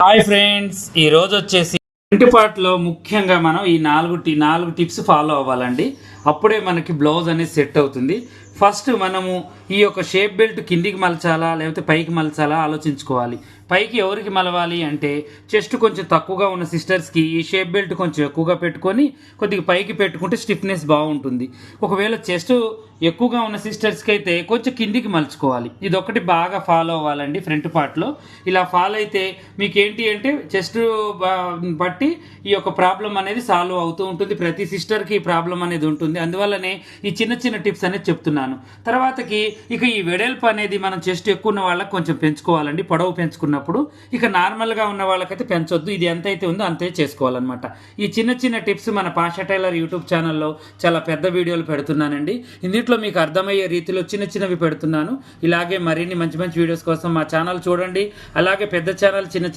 Hi friends, ఈరోజు వచ్చేసి front పార్ట్లో ముఖ్యంగా మనం ఈ నాలుగు టిప్స్ ఫాలో అవ్వాలండి. అప్పుడే మనకి బ్లౌజ్ అనేది సెట్ అవుతుంది. ఫస్ట్ మనము ఈ యొక్క షేప్ బెల్ట్ కిందికి మలచాలా లేకపోతే పైకి మలచాలా ఆలోచించుకోవాలి. పైకి ఎవరికి మలవాలి అంటే చెస్ట్ కొంచెం తక్కువగా ఉన్న సిస్టర్స్కి ఈ షేప్ బెల్ట్ కొంచెం ఎక్కువగా పెట్టుకొని కొద్దిగా పైకి పెట్టుకుంటే స్టిఫ్నెస్ బాగుంటుంది. ఒకవేళ చెస్ట్ ఎక్కువగా ఉన్న సిస్టర్స్కి అయితే కొంచెం కిందికి మలుచుకోవాలి. ఇది ఒకటి బాగా ఫాలో అవ్వాలండి. ఫ్రంట్ పార్ట్లో ఇలా ఫాలో అయితే మీకు ఏంటి అంటే చెస్ట్ బట్టి ఈ యొక్క ప్రాబ్లం అనేది సాల్వ్ అవుతూ ఉంటుంది. ప్రతి సిస్టర్కి ఈ ప్రాబ్లం అనేది ఉంటుంది. అందువల్లనే ఈ చిన్న చిన్న టిప్స్ అనేది చెప్తున్నాను. తర్వాతకి ఇక ఈ వెడల్పు అనేది మనం చెస్ట్ ఎక్కువ ఉన్న వాళ్ళకి కొంచెం పెంచుకోవాలండి. పొడవు పెంచుకున్నప్పుడు ఇక నార్మల్గా ఉన్న వాళ్ళకైతే పెంచొద్దు. ఇది ఎంత అయితే ఉందో అంతే చేసుకోవాలన్నమాట. ఈ చిన్న చిన్న టిప్స్ మన పాషా టైలర్ యూట్యూబ్ ఛానల్లో చాలా పెద్ద వీడియోలు పెడుతున్నానండి. ఇందులో మీకు అర్థమయ్యే రీతిలో చిన్న చిన్నవి పెడుతున్నాను. ఇలాగే మరిన్ని మంచి మంచి వీడియోస్ కోసం మా ఛానల్ చూడండి. అలాగే పెద్ద ఛానల్ చిన్న